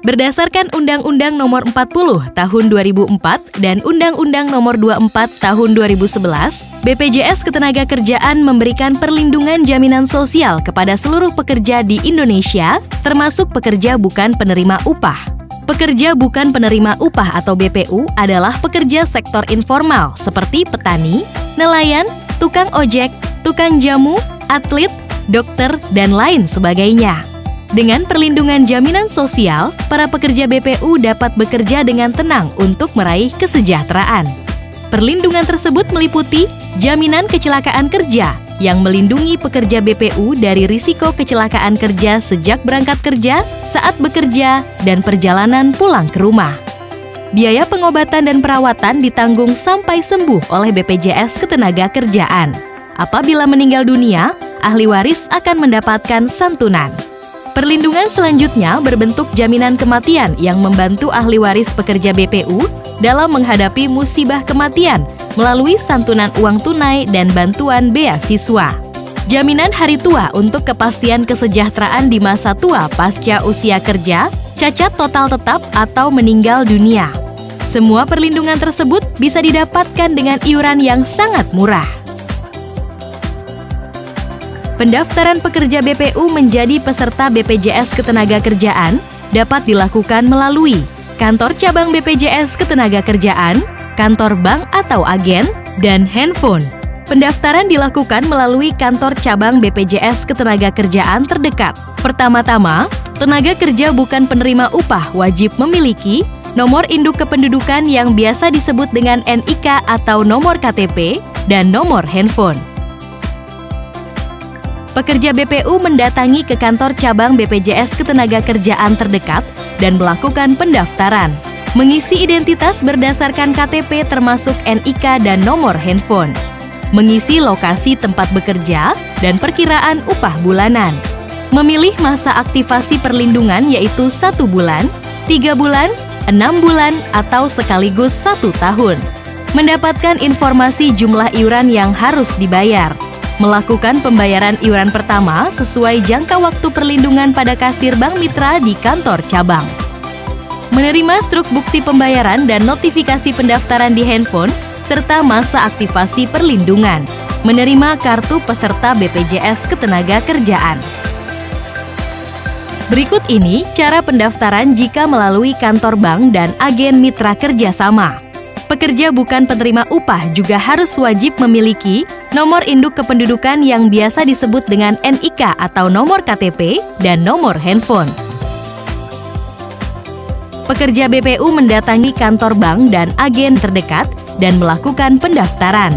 Berdasarkan Undang-Undang Nomor 40 Tahun 2004 dan Undang-Undang Nomor 24 Tahun 2011, BPJS Ketenagakerjaan memberikan perlindungan jaminan sosial kepada seluruh pekerja di Indonesia, termasuk pekerja bukan penerima upah. Pekerja bukan penerima upah atau BPU adalah pekerja sektor informal seperti petani, nelayan, tukang ojek, tukang jamu, atlet, dokter, dan lain sebagainya. Dengan perlindungan jaminan sosial, para pekerja BPU dapat bekerja dengan tenang untuk meraih kesejahteraan. Perlindungan tersebut meliputi jaminan kecelakaan kerja yang melindungi pekerja BPU dari risiko kecelakaan kerja sejak berangkat kerja, saat bekerja, dan perjalanan pulang ke rumah. Biaya pengobatan dan perawatan ditanggung sampai sembuh oleh BPJS Ketenagakerjaan. Apabila meninggal dunia, ahli waris akan mendapatkan santunan. Perlindungan selanjutnya berbentuk jaminan kematian yang membantu ahli waris pekerja BPU dalam menghadapi musibah kematian melalui santunan uang tunai dan bantuan beasiswa. Jaminan hari tua untuk kepastian kesejahteraan di masa tua pasca usia kerja, cacat total tetap atau meninggal dunia. Semua perlindungan tersebut bisa didapatkan dengan iuran yang sangat murah. Pendaftaran pekerja BPU menjadi peserta BPJS Ketenagakerjaan dapat dilakukan melalui kantor cabang BPJS Ketenagakerjaan, kantor bank atau agen, dan handphone. Pendaftaran dilakukan melalui kantor cabang BPJS Ketenagakerjaan terdekat. Pertama-tama, tenaga kerja bukan penerima upah wajib memiliki nomor induk kependudukan yang biasa disebut dengan NIK atau nomor KTP dan nomor handphone. Pekerja BPU mendatangi ke kantor cabang BPJS Ketenagakerjaan terdekat dan melakukan pendaftaran. Mengisi identitas berdasarkan KTP termasuk NIK dan nomor handphone. Mengisi lokasi tempat bekerja dan perkiraan upah bulanan. Memilih masa aktivasi perlindungan yaitu 1 bulan, 3 bulan, 6 bulan, atau sekaligus 1 tahun. Mendapatkan informasi jumlah iuran yang harus dibayar. Melakukan pembayaran iuran pertama sesuai jangka waktu perlindungan pada kasir bank mitra di kantor cabang. Menerima struk bukti pembayaran dan notifikasi pendaftaran di handphone, serta masa aktivasi perlindungan. Menerima kartu peserta BPJS Ketenagakerjaan. Berikut ini cara pendaftaran jika melalui kantor bank dan agen mitra kerjasama. Pekerja bukan penerima upah juga harus wajib memiliki nomor induk kependudukan yang biasa disebut dengan NIK atau nomor KTP dan nomor handphone. Pekerja BPU mendatangi kantor bank dan agen terdekat dan melakukan pendaftaran.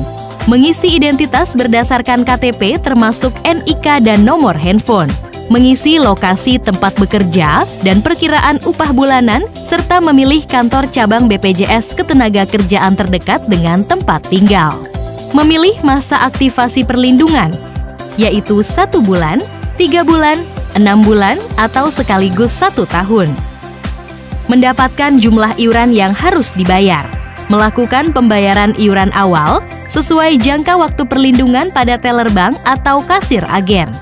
Mengisi identitas berdasarkan KTP termasuk NIK dan nomor handphone. Mengisi lokasi tempat bekerja dan perkiraan upah bulanan, serta memilih kantor cabang BPJS Ketenagakerjaan terdekat dengan tempat tinggal. Memilih masa aktivasi perlindungan, yaitu 1 bulan, 3 bulan, 6 bulan, atau sekaligus 1 tahun. Mendapatkan jumlah iuran yang harus dibayar. Melakukan pembayaran iuran awal sesuai jangka waktu perlindungan pada teller bank atau kasir agen.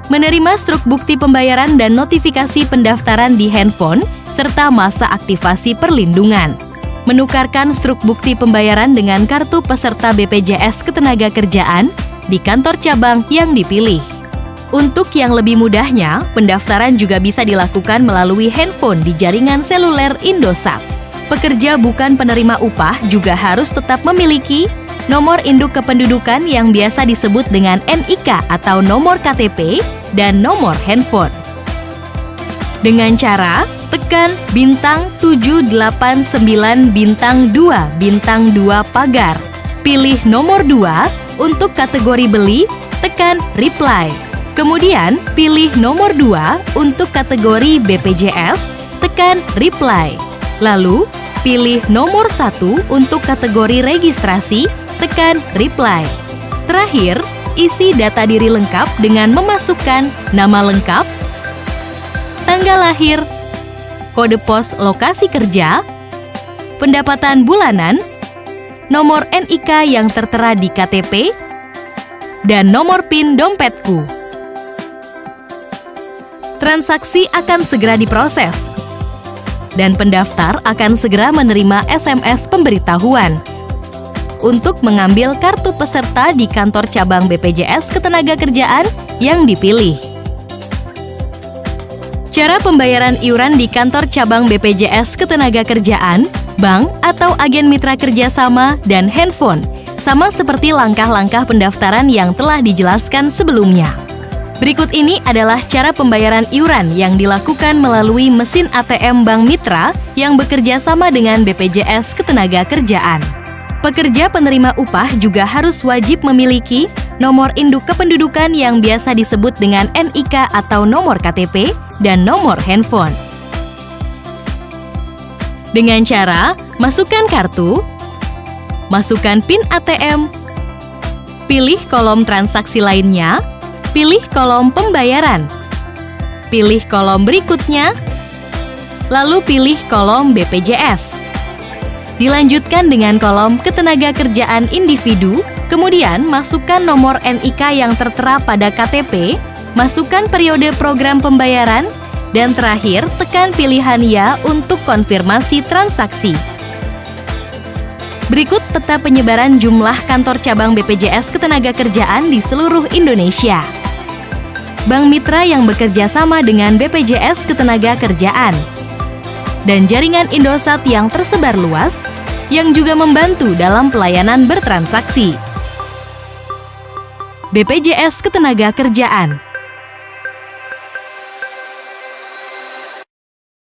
Menerima struk bukti pembayaran dan notifikasi pendaftaran di handphone, serta masa aktivasi perlindungan. Menukarkan struk bukti pembayaran dengan kartu peserta BPJS Ketenagakerjaan di kantor cabang yang dipilih. Untuk yang lebih mudahnya, pendaftaran juga bisa dilakukan melalui handphone di jaringan seluler Indosat. Pekerja bukan penerima upah juga harus tetap memiliki nomor induk kependudukan yang biasa disebut dengan NIK atau nomor KTP dan nomor handphone. Dengan cara tekan bintang 789 bintang 2 bintang 2 pagar. Pilih nomor 2 untuk kategori beli, tekan reply. Kemudian pilih nomor 2 untuk kategori BPJS, tekan reply. Lalu pilih nomor 1 untuk kategori registrasi, tekan reply. Terakhir, isi data diri lengkap dengan memasukkan nama lengkap, tanggal lahir, kode pos lokasi kerja, pendapatan bulanan, nomor NIK yang tertera di KTP, dan nomor PIN dompetku. Transaksi akan segera diproses. dan pendaftar akan segera menerima SMS pemberitahuan untuk mengambil kartu peserta di kantor cabang BPJS Ketenagakerjaan yang dipilih. Cara pembayaran iuran di kantor cabang BPJS Ketenagakerjaan, bank atau agen mitra kerjasama, dan handphone sama seperti langkah-langkah pendaftaran yang telah dijelaskan sebelumnya. Berikut ini adalah cara pembayaran iuran yang dilakukan melalui mesin ATM Bank Mitra yang bekerja sama dengan BPJS Ketenagakerjaan. Pekerja penerima upah juga harus wajib memiliki nomor induk kependudukan yang biasa disebut dengan NIK atau nomor KTP dan nomor handphone. Dengan cara masukkan kartu, masukkan PIN ATM, pilih kolom transaksi lainnya, pilih kolom pembayaran, pilih kolom berikutnya, lalu pilih kolom BPJS. Dilanjutkan dengan kolom ketenagakerjaan individu, kemudian masukkan nomor NIK yang tertera pada KTP, masukkan periode program pembayaran, dan terakhir tekan pilihan ya untuk konfirmasi transaksi. Berikut peta penyebaran jumlah kantor cabang BPJS Ketenagakerjaan di seluruh Indonesia. Bank mitra yang bekerja sama dengan BPJS Ketenagakerjaan dan jaringan Indosat yang tersebar luas, yang juga membantu dalam pelayanan bertransaksi. BPJS Ketenagakerjaan.